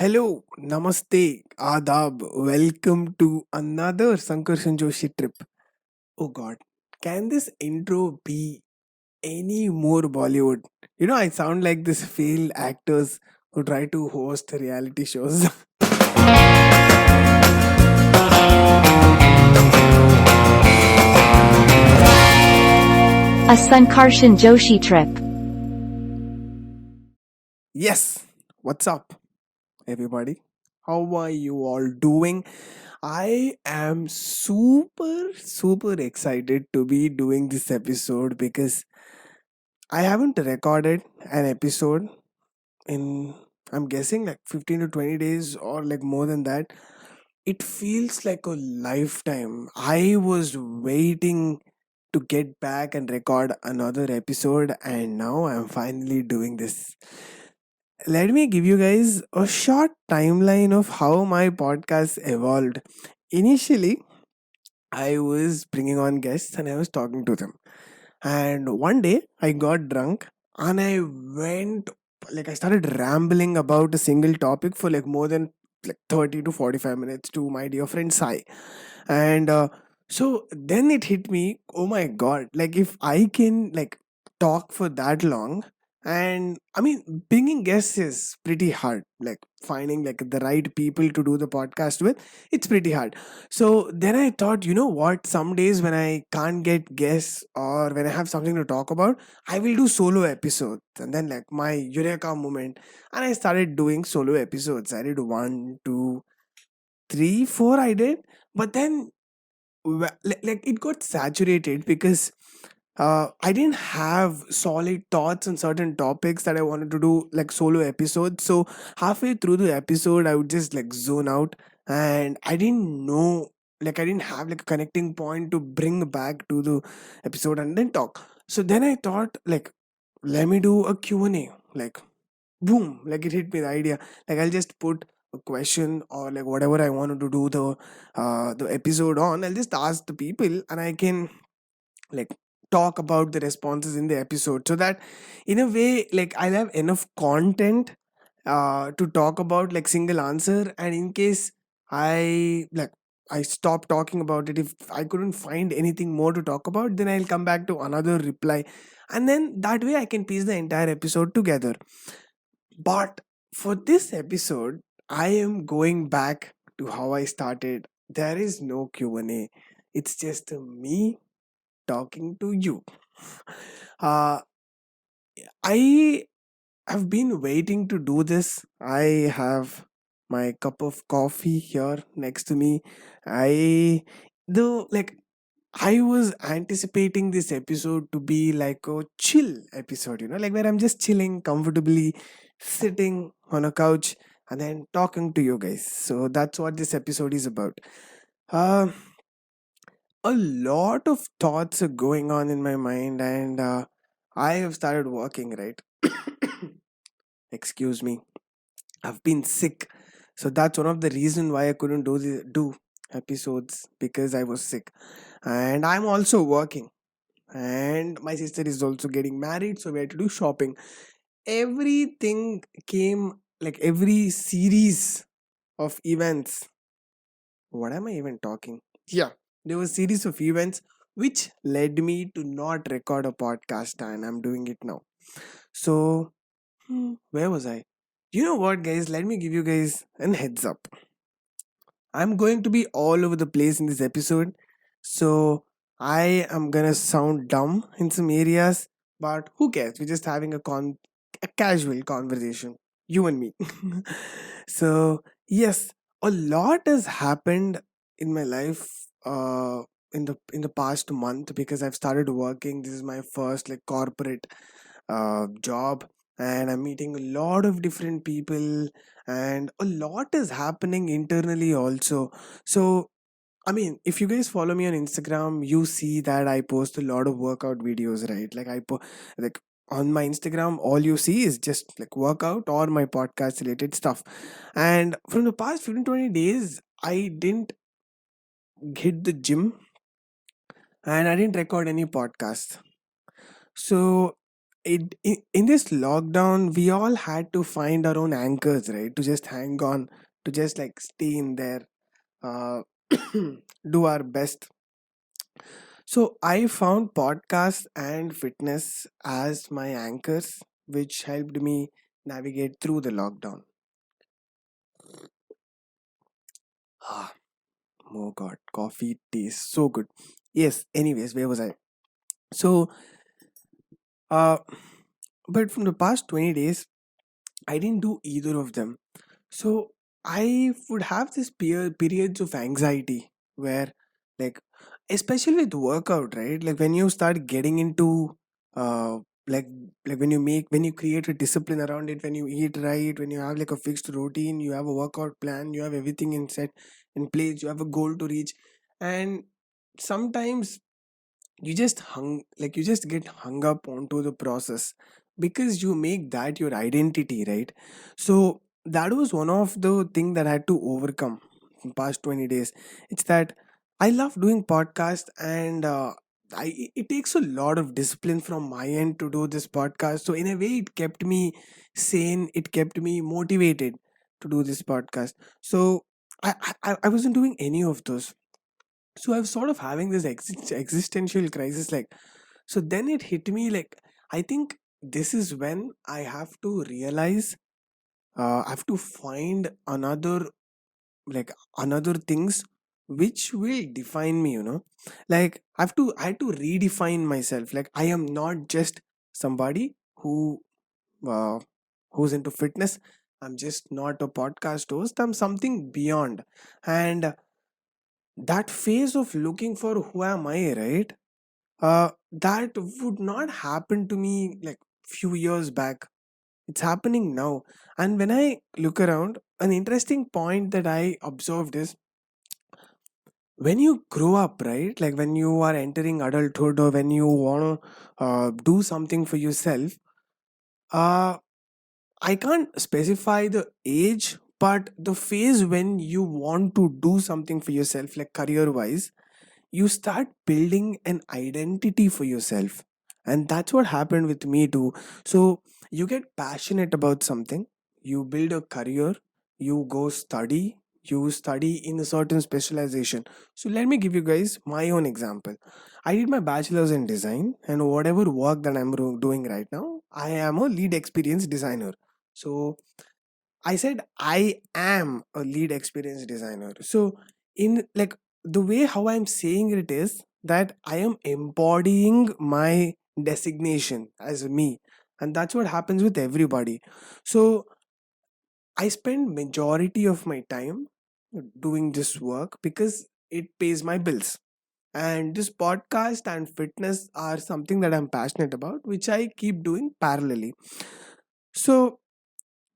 Hello, namaste, adab. Welcome to another Sankarshan Joshi trip. Oh god, can this intro be any more Bollywood? I sound like this failed actors who try to host reality shows. A Sankarshan Joshi trip. Yes, what's up, everybody? How are you all doing? I am super excited to be doing this episode because I haven't recorded an episode in, I'm guessing, like 15 to 20 days or like more than that. It feels like a lifetime. I was waiting to get back and record another episode, and now I'm finally doing this. Let me give you guys a short timeline of how my podcast evolved. Initially, I was bringing on guests and I was talking to them. And one day I got drunk and I started rambling about a single topic for like more than like 30 to 45 minutes to my dear friend Sai. And so then it hit me, oh my god, like if I can like talk for that long, and I mean bringing guests is pretty hard, like finding like the right people to do the podcast with, it's pretty hard. So then I thought, you know what, some days when I can't get guests or when I have something to talk about, I will do solo episodes. And then like my eureka moment, and I started doing solo episodes. I did one, two, three, four, I did. But then like it got saturated because I didn't have solid thoughts on certain topics that I wanted to do like solo episodes. So halfway through the episode, I would just like zone out, and I didn't know, like I didn't have like a connecting point to bring back to the episode and then talk. So then I thought like, let me do a Q&A. Like boom, like it hit me the idea. Like I'll just put a question or like whatever I wanted to do the episode on. I'll just ask the people and I can like talk about the responses in the episode, so that in a way like I'll have enough content to talk about like single answer. And in case I stop talking about it, if I couldn't find anything more to talk about, then I'll come back to another reply, and then that way I can piece the entire episode together. But for this episode, I am going back to how I started. There is no Q&A. It's just me talking to you. Uh, I have been waiting to do this. I have my cup of coffee here next to me. I though like I was anticipating this episode to be like a chill episode, like where I'm just chilling comfortably, sitting on a couch and then talking to you guys. So that's what this episode is about. Uh, a lot of thoughts are going on in my mind, and I have started working, right? Excuse me. I've been sick. So that's one of the reason why I couldn't do episodes, because I was sick. And I'm also working. And my sister is also getting married, so we had to do shopping. Everything came, like every series of events. What am I even talking? Yeah, there was series of events which led me to not record a podcast, and I'm doing it now. So where was I? You know what, guys? Let me give you guys an heads up. I'm going to be all over the place in this episode. So I am gonna sound dumb in some areas, but who cares? We're just having a casual conversation. You and me. So yes, a lot has happened in my life in the past month, because I've started working. This is my first like corporate job, and I'm meeting a lot of different people, and a lot is happening internally also. So I mean, if you guys follow me on Instagram, you see that I post a lot of workout videos, right? Like on my Instagram, all you see is just like workout or my podcast related stuff. And from the past 15 20 days, I didn't hit the gym and I didn't record any podcast. So in this lockdown, we all had to find our own anchors, right? To just hang on, to just like stay in there, uh, do our best. So I found podcasts and fitness as my anchors, which helped me navigate through the lockdown. Ah, oh god, coffee tastes so good. Yes. Anyways, where was I? So, uh, but from the past 20 days, I didn't do either of them. So I would have this periods of anxiety where, like, especially with workout, right? Like when you start getting into, uh, like, when you create a discipline around it, when you eat right, when you have like a fixed routine, you have a workout plan, you have everything in set in place, you have a goal to reach, and sometimes you just get hung up onto the process because you make that your identity, right? So that was one of the thing that I had to overcome in past 20 days. It's that I love doing podcast, and it takes a lot of discipline from my end to do this podcast. So in a way, it kept me sane, it kept me motivated to do this podcast. So I wasn't doing any of those. So I was sort of having this existential crisis, like, so then it hit me, like, I think this is when I have to realize, I have to find another things which will define me, like I had to redefine myself. Like, I am not just somebody uh, who's into fitness. I'm just not a podcast host, I'm something beyond. And that phase of looking for who am I, right? That would not happen to me like few years back. It's happening now. And when I look around, an interesting point that I observed is, when you grow up, right? Like when you are entering adulthood, or when you want to do something for yourself, uh, I can't specify the age, but the phase when you want to do something for yourself, like career wise, you start building an identity for yourself. And that's what happened with me too. So you get passionate about something, you build a career, you go study, you study in a certain specialization. So let me give you guys my own example. I did my bachelor's in design, and whatever work that I'm doing right now, I am a lead experience designer. So I said I am a lead experience designer. So in like, the way how I'm saying it is that I am embodying my designation as me. And that's what happens with everybody. So I spend majority of my time doing this work because it pays my bills. And this podcast and fitness are something that I'm passionate about, which I keep doing parallelly. So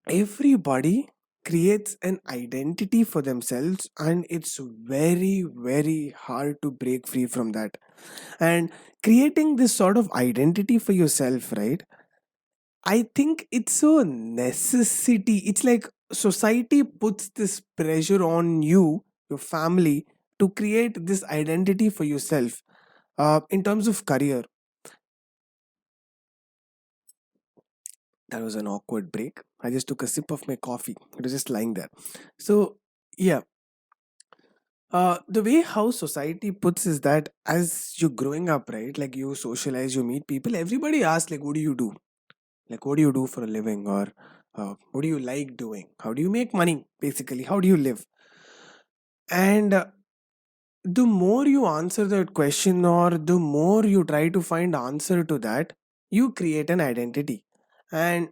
everybody creates an identity for themselves, and it's very very hard to break free from that. And creating this sort of identity for yourself, right, I think it's a necessity. It's like society puts this pressure on you, your family, to create this identity for yourself. In terms of career, that was an awkward break. I just took a sip of my coffee, it was just lying there. So yeah, the way how society puts is that as you're growing up, right? Like you socialize, you meet people. Everybody asks, like, what do you do? Like, what do you do for a living? Or what do you like doing? How do you make money? Basically, how do you live? And the more you answer that question, or the more you try to find answer to that, you create an identity. And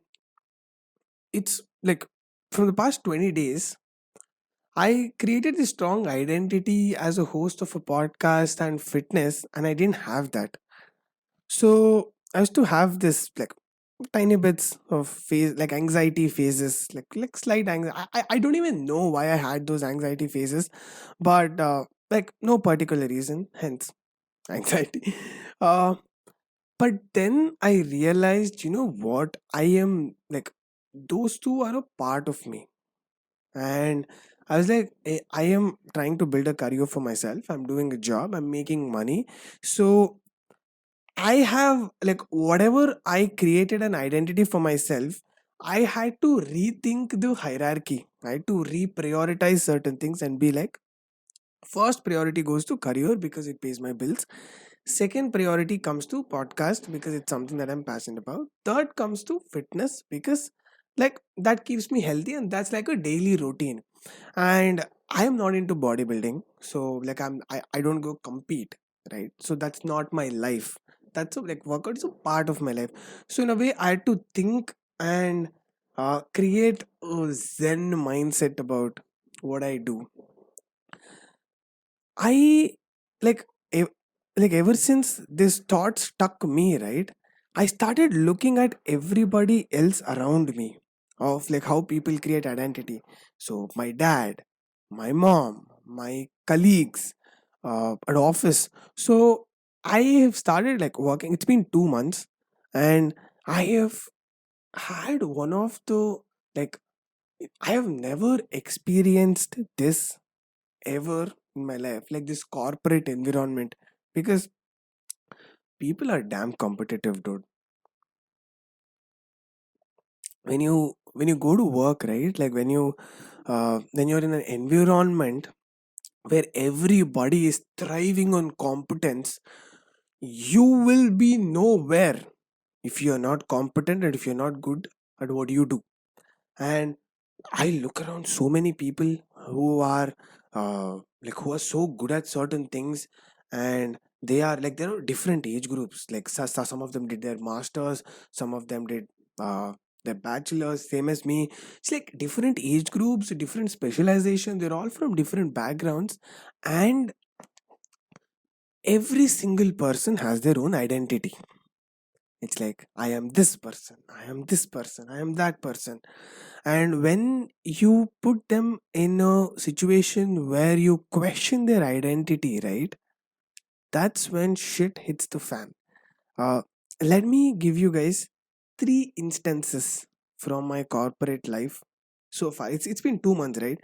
it's like, from the past 20 days, I created this strong identity as a host of a podcast and fitness, and I didn't have that. So I used to have this like tiny bits of phase, like anxiety phases, like slight anxiety. I don't even know why I had those anxiety phases, but like no particular reason, hence anxiety. Uh, but then I realized, you know what? I am like, those two are a part of me. And I was like, I am trying to build a career for myself, I'm doing a job, I'm making money. So I have, like, whatever I created an identity for myself, I had to rethink the hierarchy. I had to reprioritize certain things and be like, first priority goes to career because it pays my bills. Second priority comes to podcast because it's something that I'm passionate about. Third comes to fitness because, like, that keeps me healthy and that's like a daily routine. And I am not into bodybuilding, so like I don't go compete, right? So that's not my life. That's a, like, workout is a part of my life. So in a way I had to think and create a zen mindset about what I do. I like ev- like ever since this thought stuck me, right? I started looking at everybody else around me of like how people create identity. So my dad, my mom, my colleagues at office. So I have started like working. It's been 2 months, and I have had one of the, like, I have never experienced this ever in my life, like this corporate environment, because people are damn competitive, dude. When you go to work, right, like when you're in an environment where everybody is thriving on competence, you will be nowhere if you're not competent and if you're not good at what you do. And I look around so many people who are who are so good at certain things, and they are like, there are different age groups. Like some of them did their masters, some of them did uh, their bachelors, same as me. It's like different age groups, different specialization. They're all from different backgrounds, and every single person has their own identity. It's like, I am this person, I am this person, I am that person. And when you put them in a situation where you question their identity, right, that's when shit hits the fan. uh, Let me give you guys three instances from my corporate life so far. It's been 2 months, right?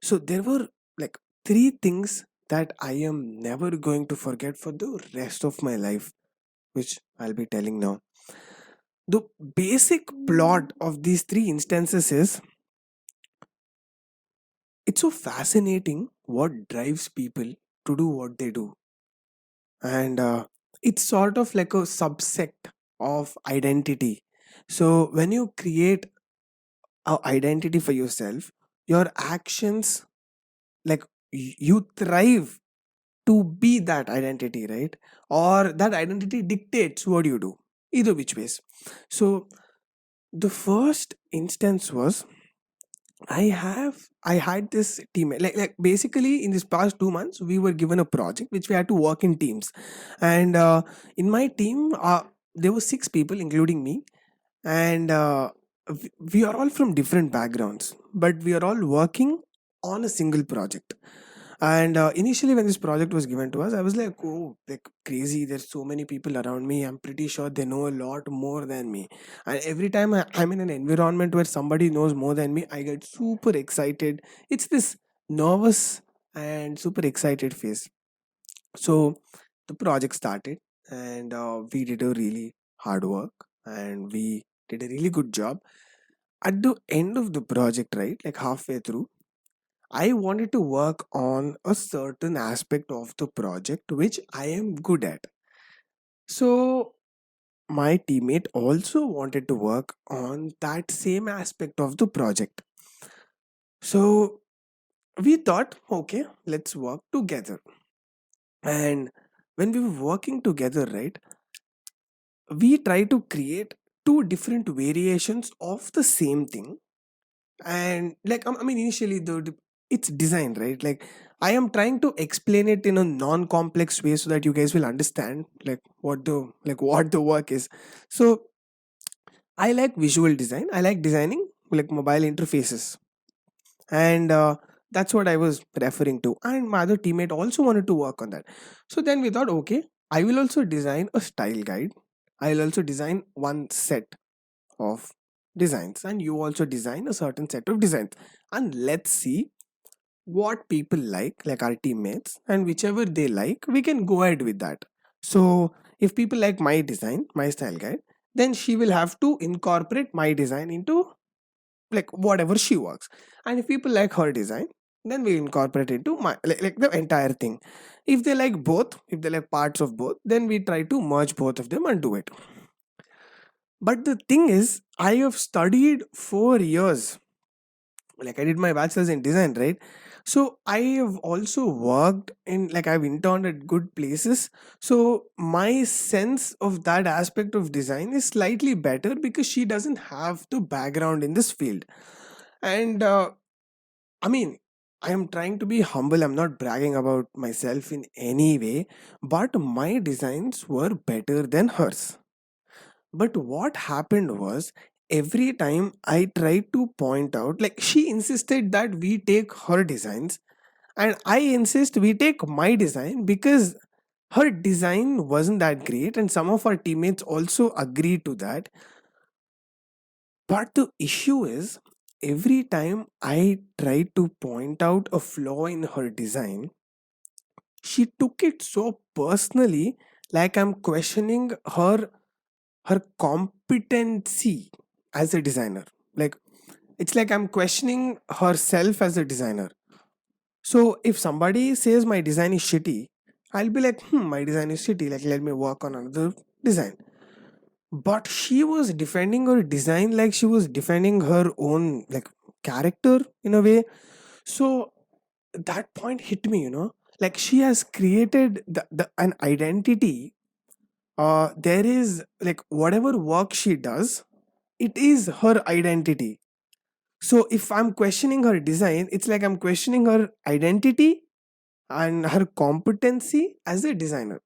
So there were like three things that I am never going to forget for the rest of my life, which I'll be telling now. The basic plot of these three instances is, it's so fascinating what drives people to do what they do. And it's sort of like a subset of identity. So when you create a identity for yourself, your actions, like, you thrive to be that identity, right? Or that identity dictates what you do, either which ways. So the first instance was, I had this team, like basically in this past 2 months we were given a project which we had to work in teams. And in my team, there were six people including me. And we are all from different backgrounds, but we are all working on a single project. And initially when this project was given to us, I was like, oh, like crazy, there's so many people around me, I'm pretty sure they know a lot more than me. And every time I'm in an environment where somebody knows more than me, I get super excited. It's this nervous and super excited phase. So the project started, and we did a really hard work, and we did a really good job. At the end of the project, right, like halfway through, I wanted to work on a certain aspect of the project which I am good at. So my teammate also wanted to work on that same aspect of the project. So we thought, okay, let's work together. And when we were working together, right, we try to create two different variations of the same thing. And like, I mean, initially it's design, right? Like, I am trying to explain it in a non-complex way so that you guys will understand like what the work is. So I like visual design, I like designing like mobile interfaces. And that's what I was referring to, and my other teammate also wanted to work on that. So then we thought, okay, I will also design a style guide, I'll also design one set of designs, and you also design a certain set of designs, and let's see what people like our teammates, and whichever they like we can go ahead with that. So If people like my design, my style guide, then she will have to incorporate my design into like whatever she works. And if people like her design, then we incorporate into my like the entire thing. If they like both, if they like parts of both, then we try to merge both of them and do it. But the thing is, I have studied 4 years, like I did my bachelor's in design, right? So I have also worked in, like I've interned at good places. So my sense of that aspect of design is slightly better because she doesn't have the background in this field. And I mean, I am trying to be humble. I'm not bragging about myself in any way, but my designs were better than hers. But what happened was, every time I tried to point out, like she insisted that we take her designs, and I insist we take my design because her design wasn't that great, and some of our teammates also agreed to that. But the issue is, every time I tried to point out a flaw in her design, she took it so personally, like I'm questioning her competency as a designer. Like it's like I'm questioning herself as a designer. So if somebody says my design is shitty, I'll be like, my design is shitty. Like let me work on another design. But she was defending her design like she was defending her own like character in a way. So that point hit me, like she has created an identity. There is like whatever work she does, it is her identity. So if I'm questioning her design, it's like I'm questioning her identity and her competency as a designer.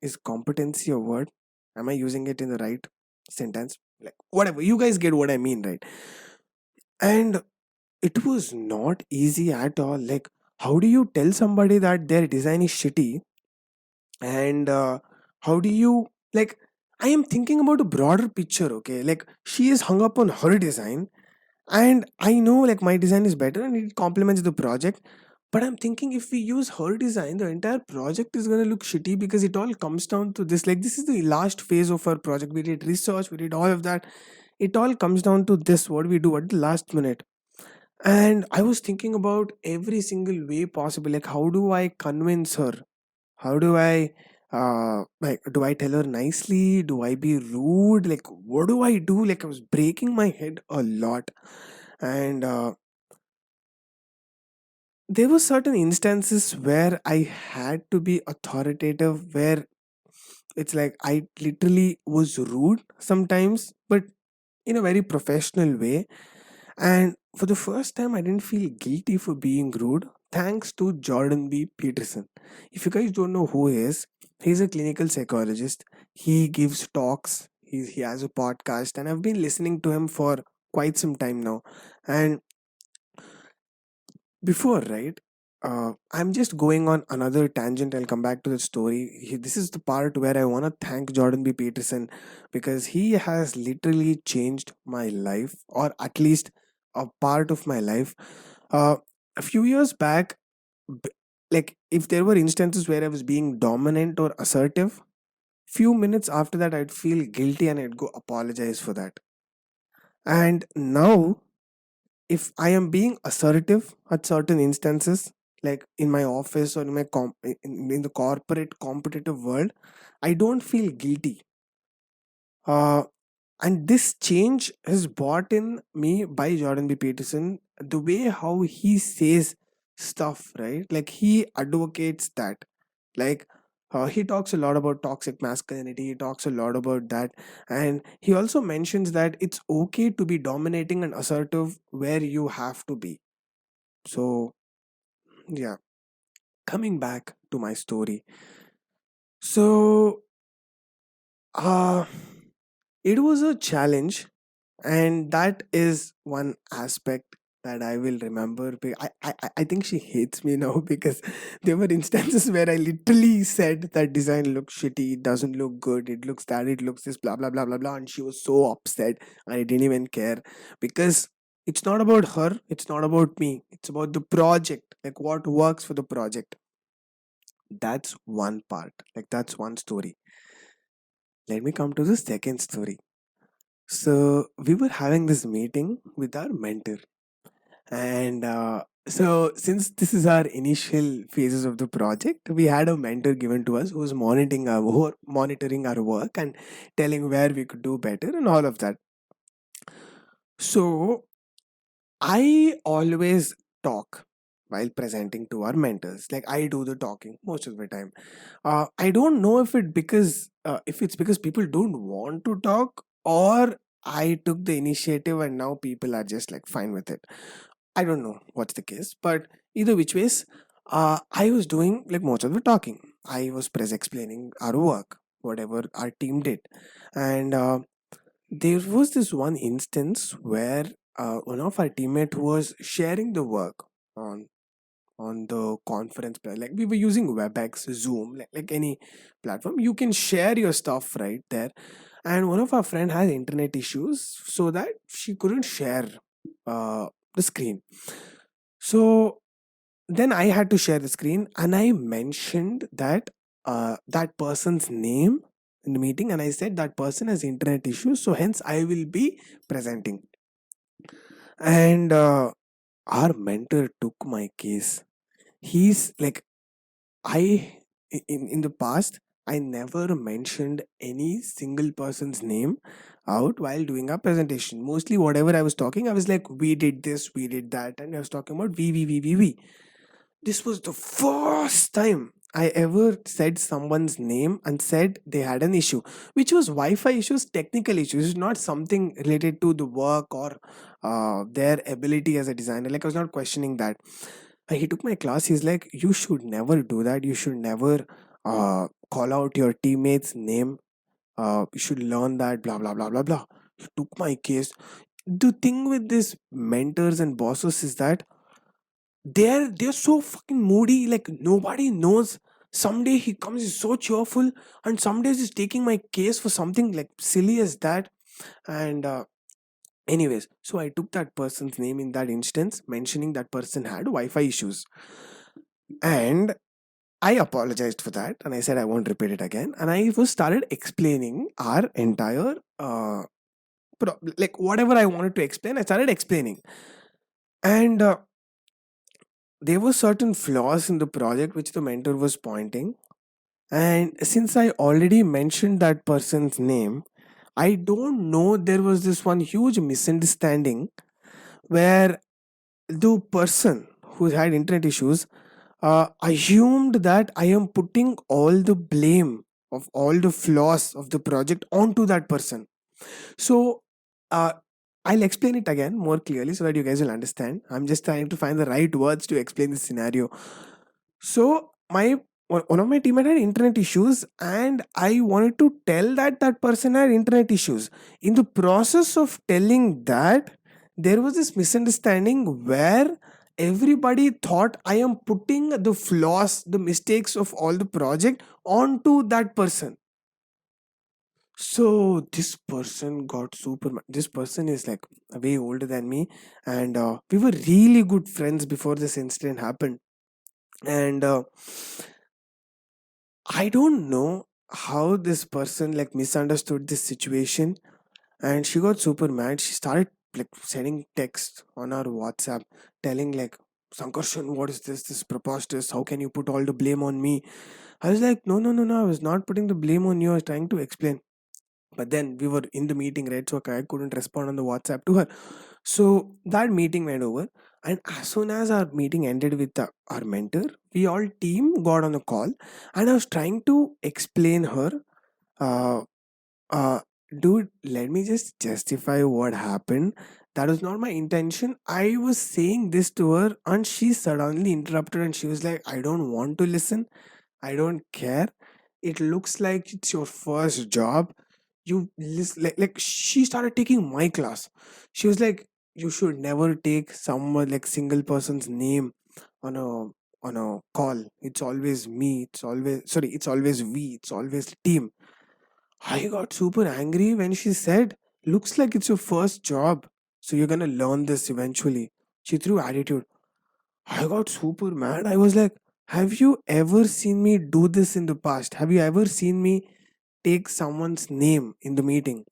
Is competency a word? Am I using it in the right sentence? Like whatever, you guys get what I mean, right? And it was not easy at all. Like, how do you tell somebody that their design is shitty? And how do you like? I am thinking about a broader picture, okay? Like, she is hung up on her design, and I know like my design is better and it complements the project. But I'm thinking, if we use her design, the entire project is going to look shitty because it all comes down to this. Like, this is the last phase of our project. We did research, we did all of that. It all comes down to this, what we do at the last minute. And I was thinking about every single way possible. Like, how do I convince her? How do I like, do I tell her nicely? Do I be rude? Like, what do I do? Like, I was breaking my head a lot. And there were certain instances where I had to be authoritative, where it's like I literally was rude sometimes, but in a very professional way. And for the first time, I didn't feel guilty for being rude, thanks to Jordan B. Peterson. If you guys don't know who he is, he's a clinical psychologist. He gives talks, he has a podcast, and I've been listening to him for quite some time now. And before, right? I'm just going on another tangent. I'll come back to the story. This is the part where I want to thank Jordan B. Peterson because he has literally changed my life, or at least a part of my life. Uh, a few years back, b- like if there were instances where I was being dominant or assertive, few minutes after that, I'd feel guilty and I'd go apologize for that. And now, if I am being assertive at certain instances, like in my office or in my in the corporate competitive world, I don't feel guilty. Uh, and this change is brought in me by Jordan B. Peterson. The way how he says stuff, right? Like he advocates that. Like he talks a lot about toxic masculinity. He talks a lot about that, and he also mentions that it's okay to be dominating and assertive where you have to be. So yeah, coming back to my story. So uh it was a challenge, and that is one aspect that I will remember. I think she hates me now because there were instances where I literally said that design looks shitty, it doesn't look good, it looks that, it looks this, blah blah blah blah blah, and she was so upset. I didn't even care because it's not about her, it's not about me, it's about the project, like what works for the project. That's one part, like that's one story. let me come to the second story. So we were having this meeting with our mentor, and so since this is our initial phases of the project, we had a mentor given to us who was monitoring our work and telling where we could do better and all of that. So I always talk while presenting to our mentors. Like I do the talking most of the time. I don't know if it's because people don't want to talk, or I took the initiative and now people are just like fine with it. I don't know what's the case, but either which ways, I was doing like most of the talking. I was explaining our work, whatever our team did, and there was this one instance where one of our teammate was sharing the work on the like we were using WebEx, Zoom, like any platform. You can share your stuff right there. And one of our friend had internet issues, so that she couldn't share the screen. So then I had to share the screen, and I mentioned that person's name in the meeting, and I said that person has internet issues, so hence I will be presenting. And our mentor took my case. He's like, I in the past, I never mentioned any single person's name out while doing a presentation. Mostly whatever I was talking, I was like, we did this, we did that, and I was talking about we. This was the first time I ever said someone's name and said they had an issue, which was Wi-Fi issues, technical issues, not something related to the work or their ability as a designer. Like I was not questioning that. And he took my class. He's like, "You should never do that. You should never call out your teammate's name. You should learn that. Blah blah blah blah blah." He took my case. The thing with these mentors and bosses is that they're so fucking moody. Like nobody knows. Someday he comes, he's so cheerful, and some days he's taking my case for something like silly as that. And anyways, so I took that person's name in that instance, mentioning that person had Wi-Fi issues, and I apologized for that, and I said I won't repeat it again. And I was started explaining our entire like whatever I wanted to explain. I started explaining, and there were certain flaws in the project which the mentor was pointing. And since I already mentioned that person's name, I don't know, there was this one huge misunderstanding where the person who had internet issues assumed that I am putting all the blame of all the flaws of the project onto that person. So uh, I'll explain it again more clearly so that you guys will understand. I'm just trying to find the right words to explain this scenario. So one of my teammates had internet issues, and I wanted to tell that person had internet issues. In the process of telling that, there was this misunderstanding where everybody thought I am putting the flaws, the mistakes of all the project onto that person. So this person got this person is like way older than me, and we were really good friends before this incident happened. And I don't know how this person like misunderstood this situation, and she got super mad. She started like sending text on our WhatsApp telling like, Sankarshan, what is this? This is preposterous. How can you put all the blame on me? I was like, no. I was not putting the blame on you. I was trying to explain. But then we were in the meeting, right? So I couldn't respond on the WhatsApp to her. So that meeting went over, and as soon as our meeting ended with our mentor, we all team got on a call, and I was trying to explain her, uh, uh, dude, let me just justify what happened. That was not my intention. I was saying this to her, and she suddenly interrupted, and she was like, I don't want to listen. I don't care. It looks like it's your first job. You listen, like she started taking my class. She was like, you should never take someone like single person's name on a call. It's always me. It's always we. It's always team. I got super angry when she said, looks like it's your first job. So you're gonna learn this eventually. She threw attitude. I got super mad. I was like, have you ever seen me do this in the past? Have you ever seen me take someone's name in the meeting.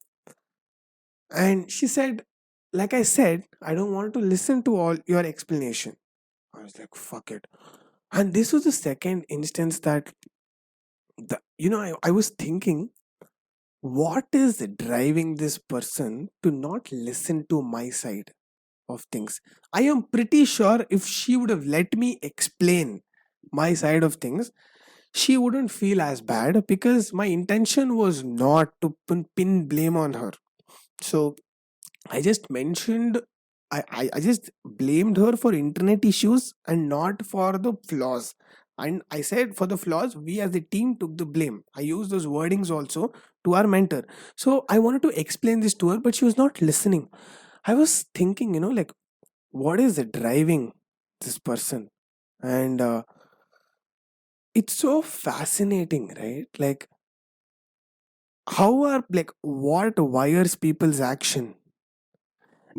And she said, like I said, I don't want to listen to all your explanation. I was like, fuck it. And this was the second instance that I was thinking, what is driving this person to not listen to my side of things? I am pretty sure if she would have let me explain my side of things, she wouldn't feel as bad, because my intention was not to pin blame on her. So I just mentioned, I just blamed her for internet issues and not for the flaws. And I said, for the flaws, we as a team took the blame. I used those wordings also to our mentor. So I wanted to explain this to her, but she was not listening. I was thinking, like, what is driving this person? And it's so fascinating, right? Like, how are, like, what wires people's action?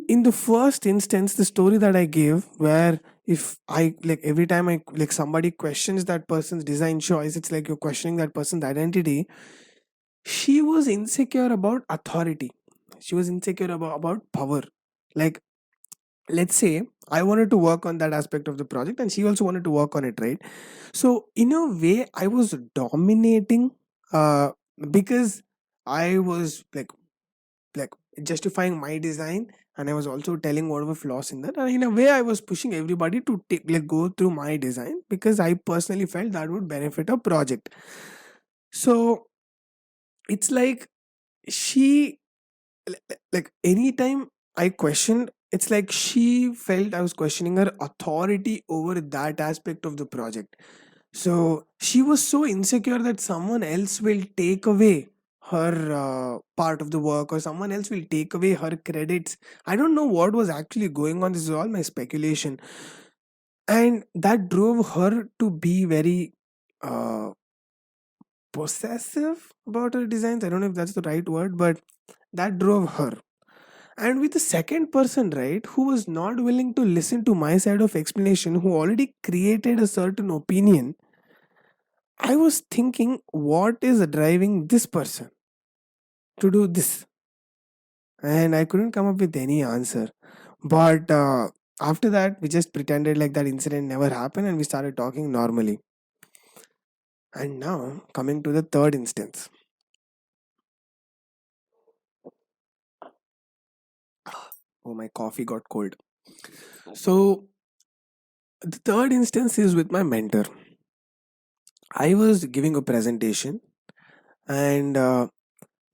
In the first instance, the story that I gave, where if I, like, every time I, like, somebody questions that person's design choice, it's like you're questioning that person's identity. She was insecure about authority. She was insecure about power. Like, let's say I wanted to work on that aspect of the project and she also wanted to work on it, right? So in a way I was dominating, uh because I was like justifying my design, and I was also telling whatever flaws in that, and in a way I was pushing everybody to take, like, go through my design, because I personally felt that would benefit a project. So it's like, she, like, anytime I questioned, it's like she felt I was questioning her authority over that aspect of the project. So she was so insecure that someone else will take away her part of the work, or someone else will take away her credits. I don't know what was actually going on. This is all my speculation. And that drove her to be very uh, possessive about her designs. I don't know if that's the right word, but that drove her. And with the second person, right, who was not willing to listen to my side of explanation, who already created a certain opinion, I was thinking, what is driving this person to do this? And I couldn't come up with any answer. But after that, we just pretended like that incident never happened and we started talking normally. And now, coming to the third instance. Oh, my coffee got cold. So, the third instance is with my mentor. I was giving a presentation, and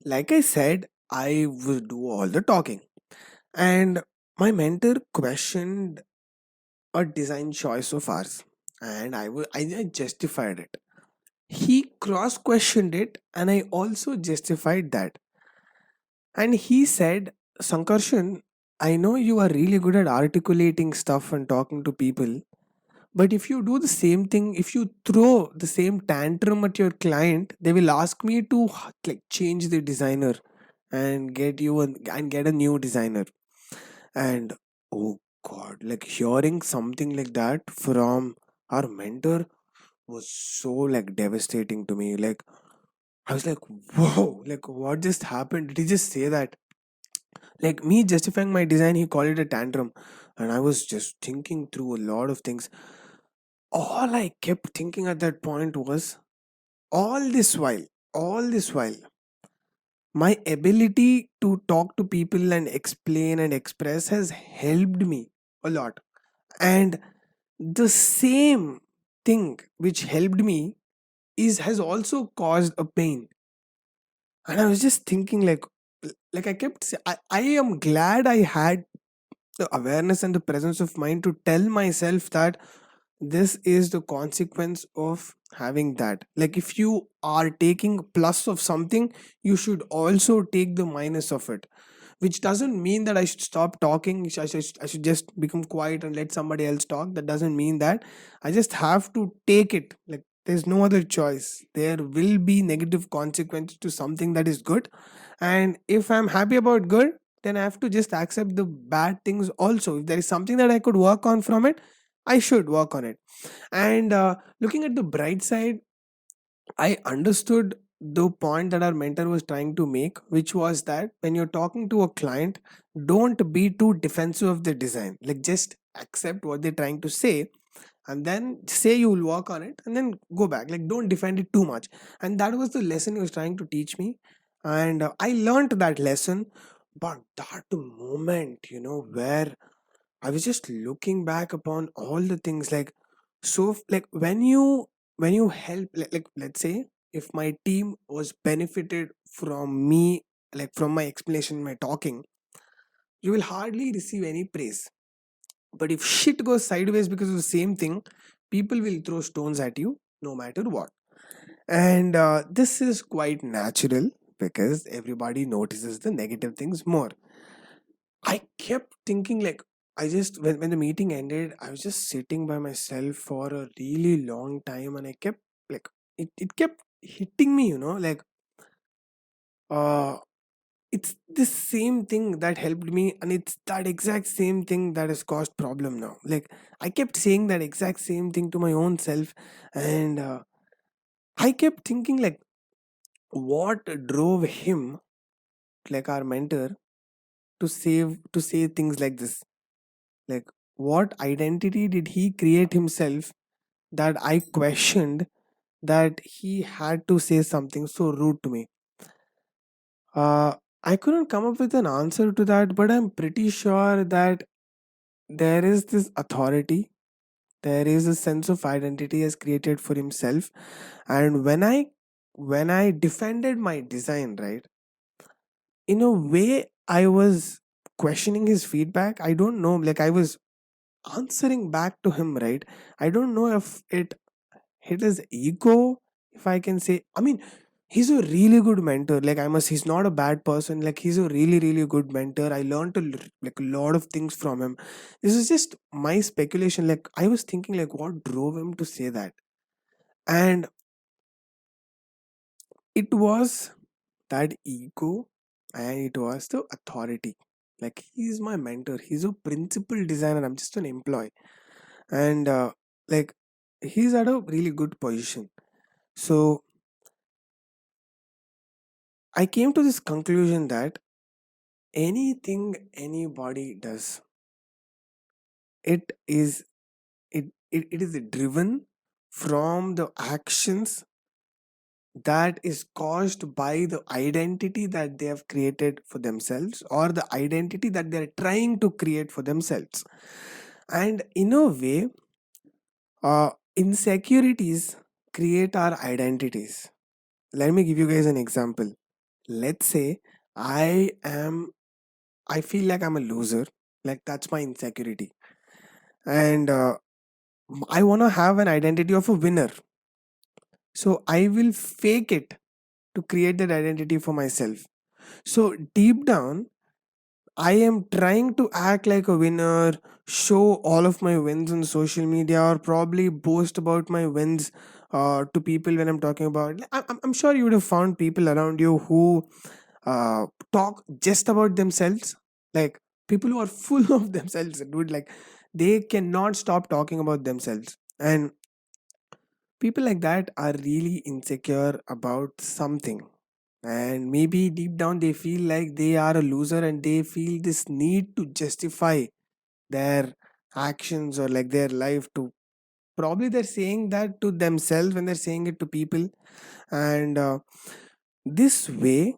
like I said, I would do all the talking. And my mentor questioned a design choice of ours, and I justified it. He cross questioned it, and I also justified that. And he said, Sankarshan, I know you are really good at articulating stuff and talking to people, but if you do the same thing, if you throw the same tantrum at your client, they will ask me to, like, change the designer and get a new designer. And oh god, like, hearing something like that from our mentor was so, like, devastating to me. Like, I was like, whoa, like, what just happened? Did he just say that? Like, me justifying my design, he called it a tantrum. And I was just thinking through a lot of things. All I kept thinking at that point was, all this while, all this while, my ability to talk to people and explain and express has helped me a lot. And the same thing which helped me is has also caused a pain. And I was just thinking, like, I kept I am glad I had the awareness and the presence of mind to tell myself that this is the consequence of having that. Like, if you are taking plus of something, you should also take the minus of it, which doesn't mean that I should stop talking. I should just become quiet and let somebody else talk. That doesn't mean that. I just have to take it. Like, there's no other choice. There will be negative consequences to something that is good. And if I'm happy about good, then I have to just accept the bad things also. If there is something that I could work on from it, I should work on it. And looking at the bright side, I understood the point that our mentor was trying to make, which was that when you're talking to a client, don't be too defensive of the design. Like, just accept what they're trying to say, and then say you will work on it, and then go back. Like, don't defend it too much. And that was the lesson he was trying to teach me. And I learned that lesson. But that moment, where I was just looking back upon all the things, like, so like when you help, like let's say if my team was benefited from me, like from my explanation, my talking, you will hardly receive any praise. But if shit goes sideways because of the same thing, people will throw stones at you no matter what. And this is quite natural because everybody notices the negative things more. I kept thinking, like, when the meeting ended, I was just sitting by myself for a really long time, and I kept, like, it kept hitting me, like, uh it's the same thing that helped me, and it's that exact same thing that has caused problem now. Like, I kept saying that exact same thing to my own self. And I kept thinking, like, what drove him, like our mentor, to say things like this. Like, what identity did he create himself that I questioned, that he had to say something so rude to me? I couldn't come up with an answer to that, but I'm pretty sure that there is this authority, there is a sense of identity has created for himself. And when I defended my design, right, in a way I was questioning his feedback. I don't know, like, I was answering back to him, right? I don't know if it hit his ego, if I can say. I mean, he's a really good mentor. Like, I must, he's not a bad person. Like, he's a really, really good mentor. I learned like a lot of things from him. This is just my speculation. Like, I was thinking, like, what drove him to say that? And it was that ego, and it was the authority. Like, he's my mentor, he's a principal designer, I'm just an employee. And like, he's at a really good position. So I came to this conclusion that anything anybody does, it is it is driven from the actions that is caused by the identity that they have created for themselves, or the identity that they're trying to create for themselves. And in a way, insecurities create our identities. Let me give you guys an example. Let's say I am, I feel like I'm a loser, like that's my insecurity. And I want to have an identity of a winner. So I will fake it to create that identity for myself. So deep down, I am trying to act like a winner, show all of my wins on social media, or probably boast about my wins to people when I'm talking about. I'm sure you would have found people around you who talk just about themselves, like people who are full of themselves, dude. Like, they cannot stop talking about themselves. And people like that are really insecure about something, and maybe deep down they feel like they are a loser, and they feel this need to justify their actions or like their life to, probably they're saying that to themselves when they're saying it to people. And this way,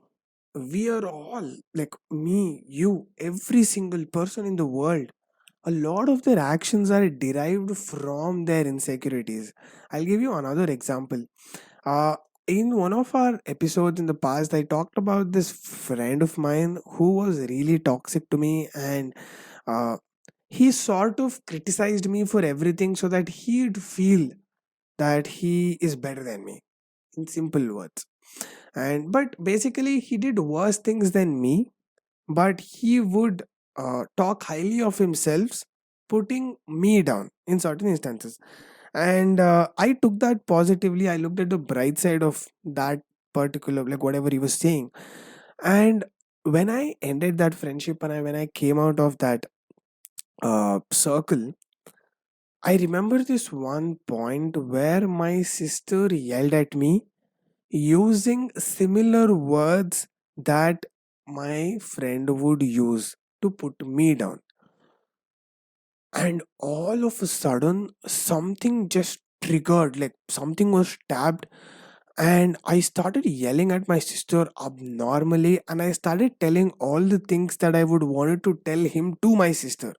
we are all, like me, you, every single person in the world, a lot of their actions are derived from their insecurities. I'll give you another example. uh, in one of our episodes in the past, I talked about this friend of mine who was really toxic to me. And uh, he sort of criticized me for everything so that he'd feel that he is better than me, in simple words. And but basically he did worse things than me, but he would talk highly of himself, putting me down in certain instances. And I took that positively. I looked at the bright side of that particular, like, whatever he was saying. And when I ended that friendship, and when I came out of that circle, I remember this one point where my sister yelled at me, using similar words that my friend would use to put me down. And all of a sudden, something just triggered, like something was tapped, and I started yelling at my sister abnormally, and I started telling all the things that I would wanted to tell him to my sister.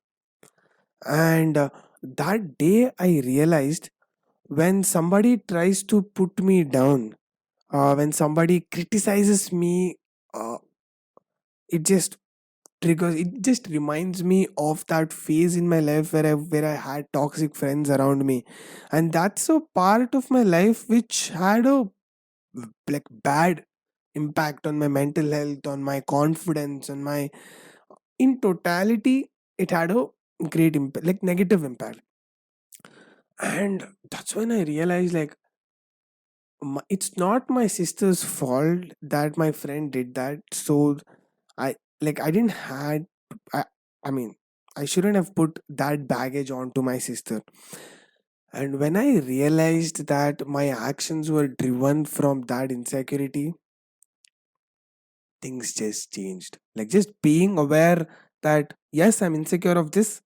And that day I realized, when somebody tries to put me down, when somebody criticizes me, uh, it just triggers, it just reminds me of that phase in my life where I had toxic friends around me. And that's a part of my life which had a like bad impact on my mental health, on my confidence, on my, in totality, it had a great impact, like negative impact. And that's when I realized, like, it's not my sister's fault that my friend did that. So I didn't had I, I mean, I shouldn't have put that baggage onto my sister. And when I realized that my actions were driven from that insecurity, things just changed. Like, just being aware that yes, I'm insecure of this,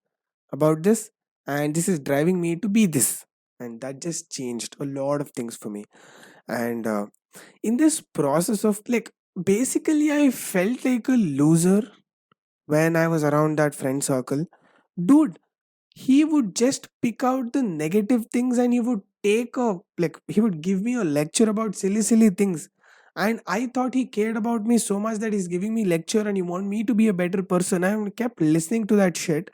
about this, and this is driving me to be this. And that just changed a lot of things for me. And in this process of, like, basically I felt like a loser when I was around that friend circle. Dude, he would just pick out the negative things, and he would take a, like, he would give me a lecture about silly things. And I thought he cared about me so much that he's giving me lecture and he want me to be a better person. I kept listening to that shit,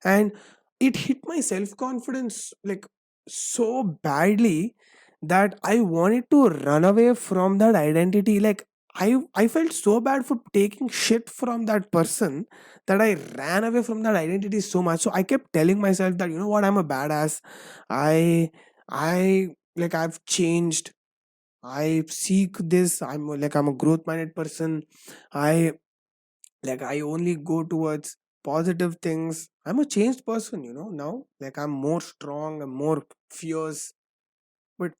and it hit my self confidence, like, so badly that I wanted to run away from that identity. Like, I felt so bad for taking shit from that person, that I ran away from that identity so much. So I kept telling myself that, you know what, I'm a badass. I like, I've changed. I seek this. I'm a growth minded person. I I only go towards positive things. I'm a changed person, now. Like, I'm more strong, I'm more fierce. But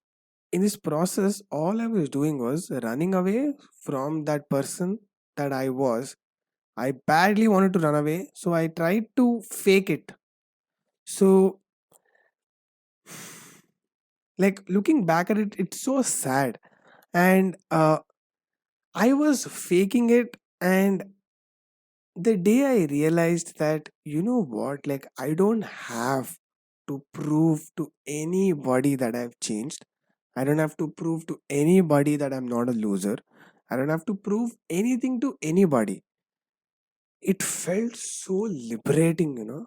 in this process, all I was doing was running away from that person that I was. I badly wanted to run away, so I tried to fake it. So, like, looking back at it, it's so sad. And I was faking it, and the day I realized that, you know what, like, I don't have to prove to anybody that I've changed. I don't have to prove to anybody that I'm not a loser. I don't have to prove anything to anybody. It felt so liberating.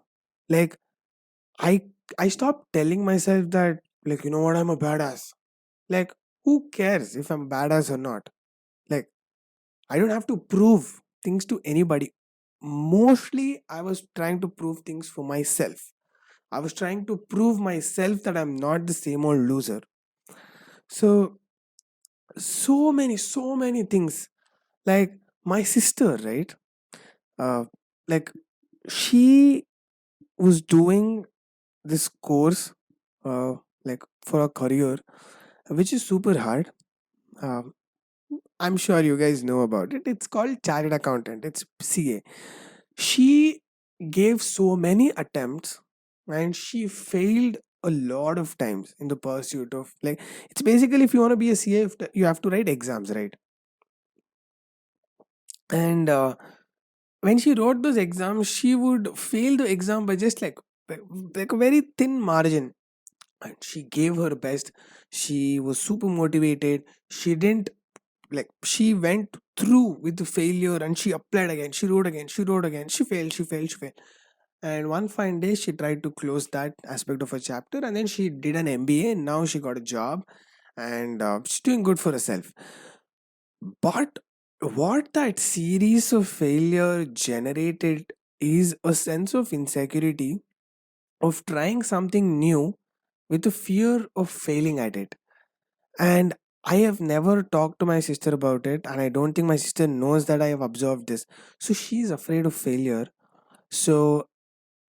Like, I I stopped telling myself that, like, you know what, I'm a badass. Like, who cares if I'm badass or not? Like, I don't have to prove things to anybody. Mostly, I was trying to prove things for myself. I was trying to prove myself that I'm not the same old loser. So, so many things. Like, my sister, right? Uh, like, she was doing this course, uh, like, for a career, which is super hard. Um, I'm sure you guys know about it. It's called Chartered Accountant. It's CA. She gave so many attempts, and she failed a lot of times in the pursuit of, like, it's basically, if you want to be a CA, you have to write exams, right? And when she wrote those exams, she would fail the exam by just like a very thin margin. And she gave her best. She was super motivated. She didn't, like, she went through with the failure, and she applied again, she wrote again, she wrote again, she failed. And one fine day, she tried to close that aspect of her chapter, and then she did an MBA, and now she got a job, and she's doing good for herself. But what that series of failure generated is a sense of insecurity, of trying something new with the fear of failing at it. And I have never talked to my sister about it, and I don't think my sister knows that I have observed this. So she's afraid of failure. So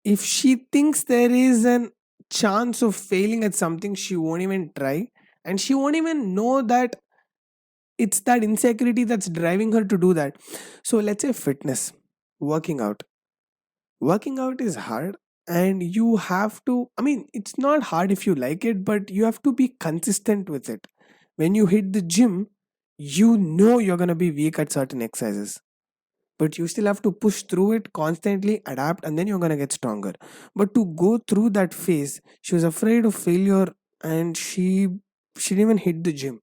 if she thinks there is an chance of failing at something, she won't even try, and she won't even know that it's that insecurity that's driving her to do that. So let's say fitness, working out. Working out is hard, and you have to, I mean, it's not hard if you like it, but you have to be consistent with it. When you hit the gym, you know you're going to be weak at certain exercises, but you still have to push through it constantly, adapt, and then you're going to get stronger. But to go through that phase, she was afraid of failure, and she didn't even hit the gym.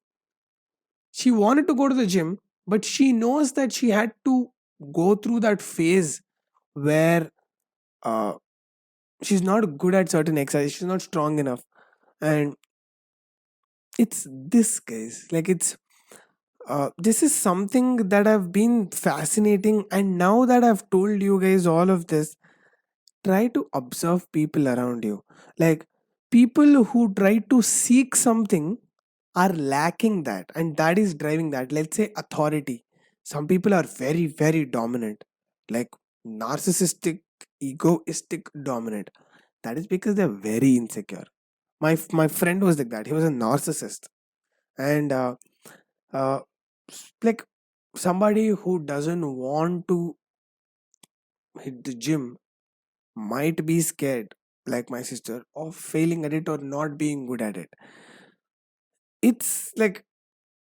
She wanted to go to the gym, but she knows that she had to go through that phase where uh, she's not good at certain exercise, she's not strong enough. And it's this, guys, like it's this is something that I've been fascinating, and now that I've told you guys all of this, try to observe people around you. Like, people who try to seek something are lacking that, and that is driving that. Let's say authority. Some people are very, very dominant, like narcissistic, egoistic dominant. That is because they're very insecure. My friend was like that. He was a narcissist, and uh, like somebody who doesn't want to hit the gym might be scared, like my sister, of failing at it or not being good at it. It's like,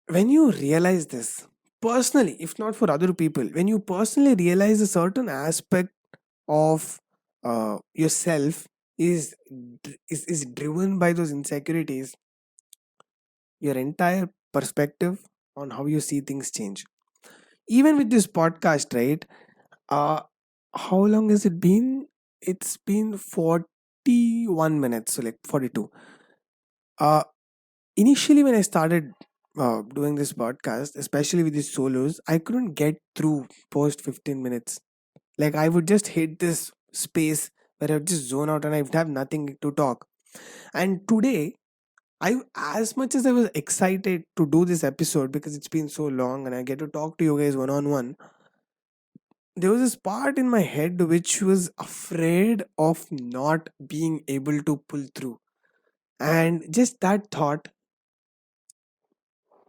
when you realize this personally, if not for other people, when you personally realize a certain aspect of yourself is driven by those insecurities, your entire perspective on how you see things change. Even with this podcast, right? uh how long has it been? It's been 41 minutes, so like 42. uh Initially, when I started doing this podcast, especially with these solos, I couldn't get through post 15 minutes. Like, I would just hit this space where I would just zone out and I would have nothing to talk. And today, as much as I was excited to do this episode because it's been so long and I get to talk to you guys one on one, there was this part in my head which was afraid of not being able to pull through. And just that thought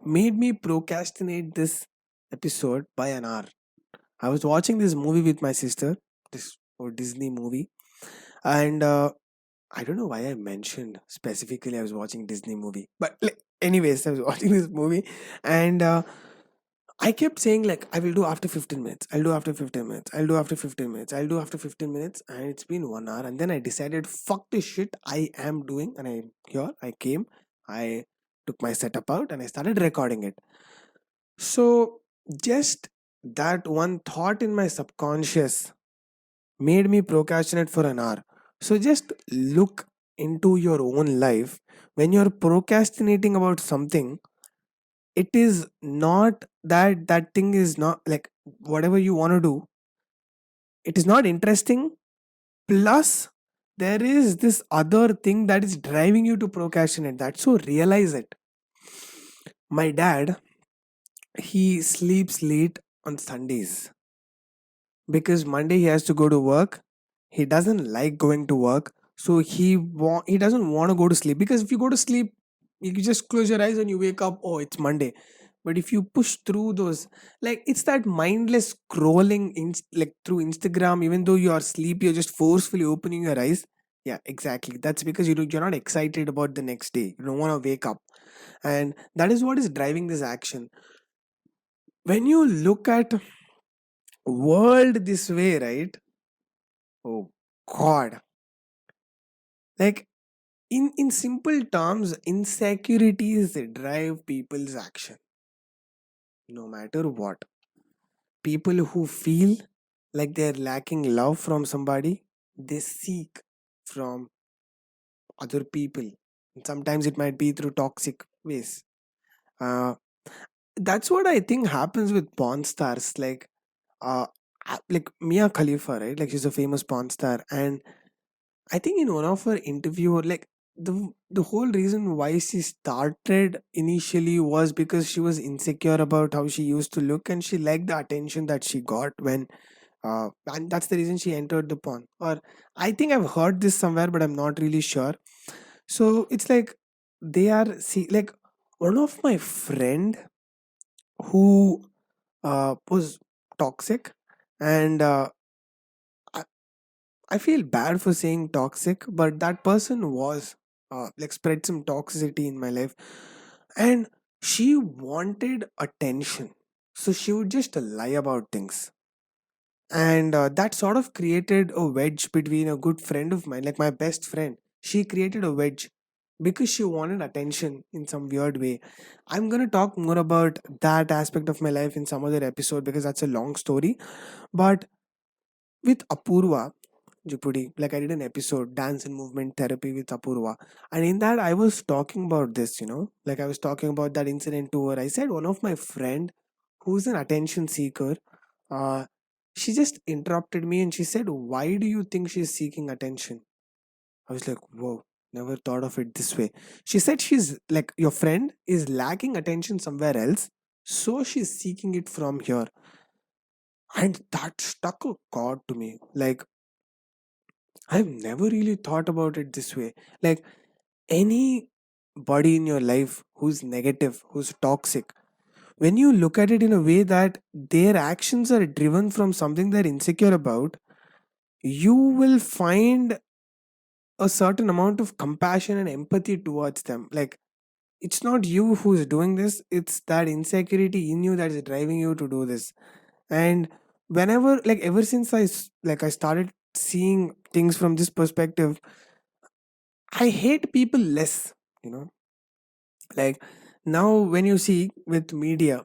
made me procrastinate this episode by an hour. I was watching this movie with my sister, this Disney movie, and I don't know why I mentioned specifically I was watching Disney movie, but like, anyways, I was watching this movie, and I kept saying like I will do after 15 minutes. I'll do after 15 minutes. I'll do after 15 minutes. I'll do after 15 minutes, and it's been 1 hour, and then I decided, fuck this shit. I am doing, and I here I came. I took my setup out and I started recording it. So just that one thought in my subconscious made me procrastinate for an hour. So just look into your own life. When you're procrastinating about something, it is not that that thing is not like whatever you want to do, it is not interesting. Plus, there is this other thing that is driving you to procrastinate that. So realize it. My dad, he sleeps late on Sundays because Monday he has to go to work. He doesn't like going to work, so he doesn't want to go to sleep, because if you go to sleep, you can just close your eyes and you wake up. Oh, it's Monday. But if you push through those, like it's that mindless scrolling like through Instagram, even though you are asleep, you're just forcefully opening your eyes. Yeah, exactly. That's because you're not excited about the next day. You don't want to wake up, and that is what is driving this action. When you look at world this way, right? Oh God, like in simple terms, insecurities drive people's action, no matter what. People who feel like they're lacking love from somebody, they seek from other people. Sometimes it might be through toxic ways. Uh, that's what I think happens with porn stars. Like Mia Khalifa, right? Like, she's a famous porn star, and I think in one of her interview, like the whole reason why she started initially was because she was insecure about how she used to look, and she liked the attention that she got when, and that's the reason she entered the porn. Or I think I've heard this somewhere, but I'm not really sure. So it's like they are see like one of my friend who was toxic, and I, I feel bad for saying toxic, but that person was like spread some toxicity in my life, and she wanted attention, so she would just lie about things, and that sort of created a wedge between a good friend of mine, like my best friend. She created a wedge because she wanted attention in some weird way. I'm going to talk more about that aspect of my life in some other episode because that's a long story. But with Apurva Jupudi, like I did an episode, Dance and Movement Therapy with Apurva. And in that, I was talking about this, like I was talking about that incident to her. I said, one of my friend who's an attention seeker, uh, she just interrupted me and she said, "Why do you think she's seeking attention?" I was like, whoa, never thought of it this way. She said, she's like, your friend is lacking attention somewhere else, so she's seeking it from here. And that stuck a chord to me. Like, I've never really thought about it this way. Like, anybody in your life who's negative, who's toxic, when you look at it in a way that their actions are driven from something they're insecure about, you will find a certain amount of compassion and empathy towards them. Like, it's not you who's doing this, it's that insecurity in you that is driving you to do this. And whenever, like, ever since I started seeing things from this perspective, I hate people less, you know. Like, now when you see with media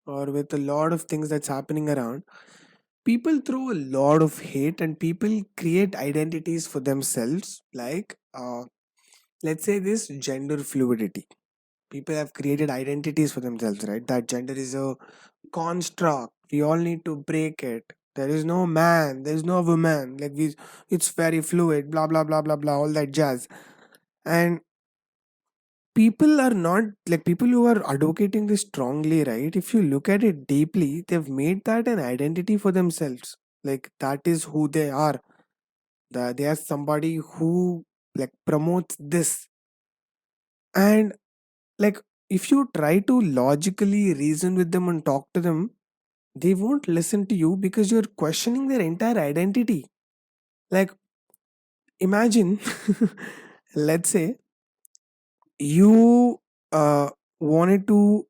or with a lot of things that's happening around, people throw a lot of hate and people create identities for themselves. Like, let's say this gender fluidity. People have created identities for themselves, right? That gender is a construct. We all need to break it. There is no man, there is no woman. Like, it's very fluid, blah blah blah blah blah, all that jazz. And people are not like people who are advocating this strongly, right? If you look at it deeply, they've made that an identity for themselves. Like, that is who they are. They are somebody who like promotes this. And like, if you try to logically reason with them and talk to them, they won't listen to you because you're questioning their entire identity. Like, imagine, let's say you wanted to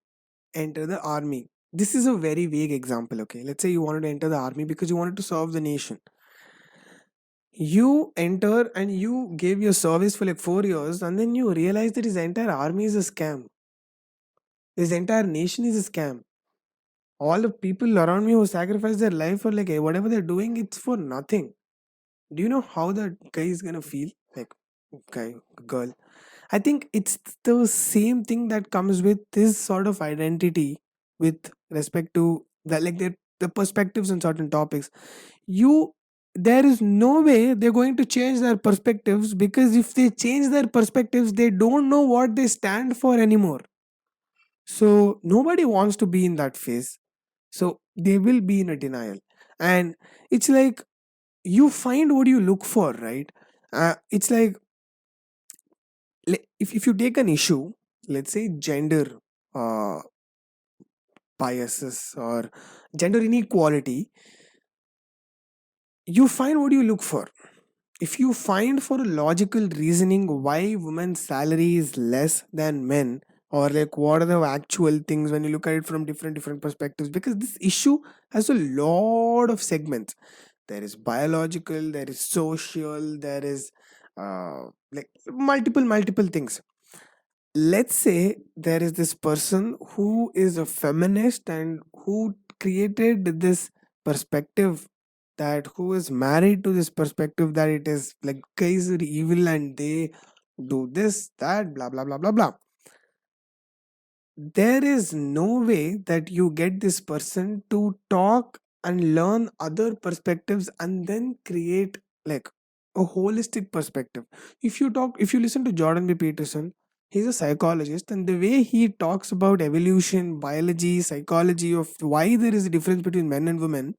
enter the army. This is a very vague example, okay? Let's say you wanted to enter the army because you wanted to serve the nation. You enter and you gave your service for like 4 years, and then you realize that his entire army is a scam. His entire nation is a scam. All the people around me who sacrifice their life for like whatever they're doing, it's for nothing. Do you know how that guy is gonna feel? Like, guy, girl. I think it's the same thing that comes with this sort of identity with respect to the perspectives on certain topics. You There is no way they're going to change their perspectives, because if they change their perspectives, they don't know what they stand for anymore. So nobody wants to be in that phase. So they will be in a denial. And it's like, you find what you look for, right? It's like, if you take an issue, let's say gender uh, biases or gender inequality, you find what you look for. If you find for a logical reasoning why women's salary is less than men, or like what are the actual things when you look at it from different perspectives, because this issue has a lot of segments. There is biological, there is social, there is like multiple things. Let's say there is this person who is a feminist and who created this perspective, that who is married to this perspective that it is like guys are evil and they do this, that, blah blah blah blah blah. There is no way that you get this person to talk and learn other perspectives and then create like a holistic perspective. If you listen to Jordan B. Peterson, he's a psychologist, and the way he talks about evolution, biology, psychology of why there is a difference between men and women,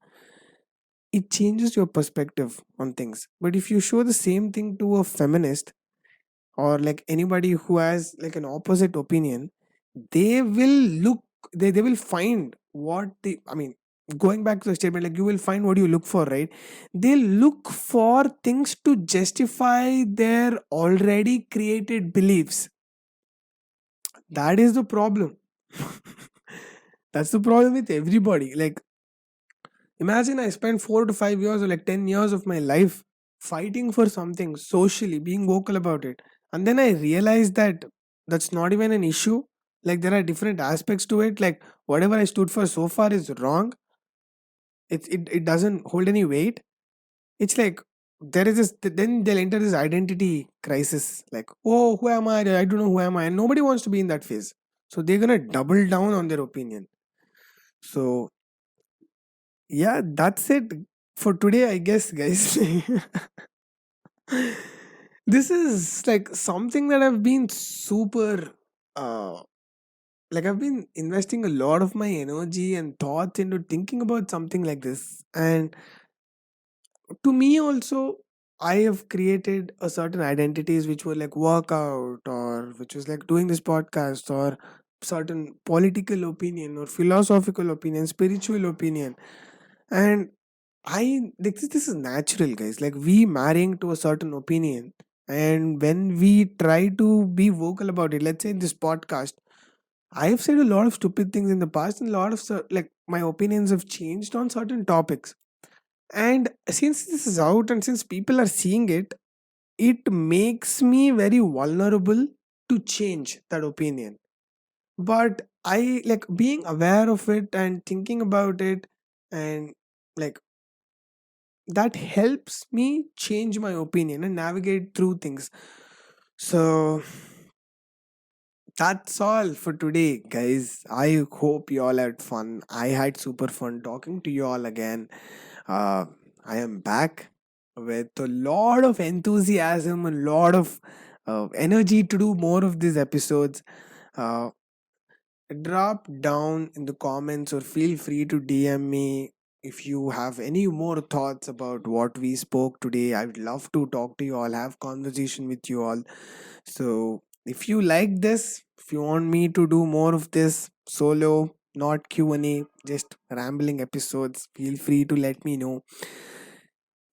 it changes your perspective on things. But if you show the same thing to a feminist or like anybody who has like an opposite opinion, they will look they will find what the, I mean, going back to the statement, like you will find what you look for, right? They look for things to justify their already created beliefs. That is the problem. That's the problem with everybody. Like, imagine I spent 4 to 5 years or like 10 years of my life fighting for something socially, being vocal about it. And then I realized that that's not even an issue. Like, there are different aspects to it. Like, whatever I stood for so far is wrong. It doesn't hold any weight. It's like, there is this, then they'll enter this identity crisis. Like, oh, who am I? I don't know who am I. And nobody wants to be in that phase. So they're going to double down on their opinion. So, yeah, that's it for today, I guess, guys. This is like something that I've been super, uh, like, I've been investing a lot of my energy and thoughts into thinking about something like this. And to me, also, I have created a certain identities which were like workout, or which was like doing this podcast, or certain political opinion, or philosophical opinion, spiritual opinion. And this is natural, guys. Like, we marrying to a certain opinion, and when we try to be vocal about it, let's say in this podcast, I've said a lot of stupid things in the past, and a lot of like my opinions have changed on certain topics. And since this is out, and since people are seeing it, it makes me very vulnerable to change that opinion. But I like being aware of it and thinking about it, and like, that helps me change my opinion and navigate through things. So that's all for today, guys. I hope you all had fun. I had super fun talking to you all again. uh, I am back with a lot of enthusiasm, a lot of energy to do more of these episodes. uh, Drop down in the comments, or feel free to DM me if you have any more thoughts about what we spoke today. I would love to talk to you all, have conversation with you all. So if you like this, if you want me to do more of this solo, not Q&A, just rambling episodes, feel free to let me know.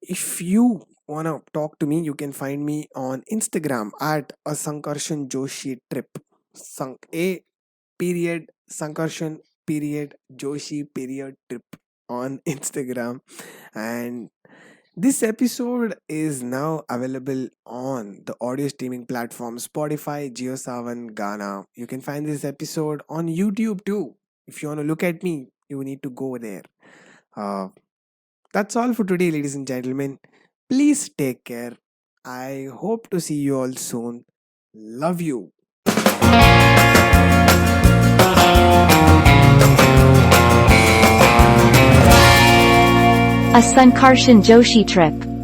If you want to talk to me, you can find me on Instagram at a Sankarshan Joshi trip. A period Sankarshan period Joshi period trip on Instagram. And this episode is now available on the audio streaming platform Spotify, JioSavan, Ghana. You can find this episode on YouTube too. If you want to look at me, you need to go there. Uh, that's all for today, ladies and gentlemen. Please take care. I hope to see you all soon. Love you. A Sankarshan Joshi trip.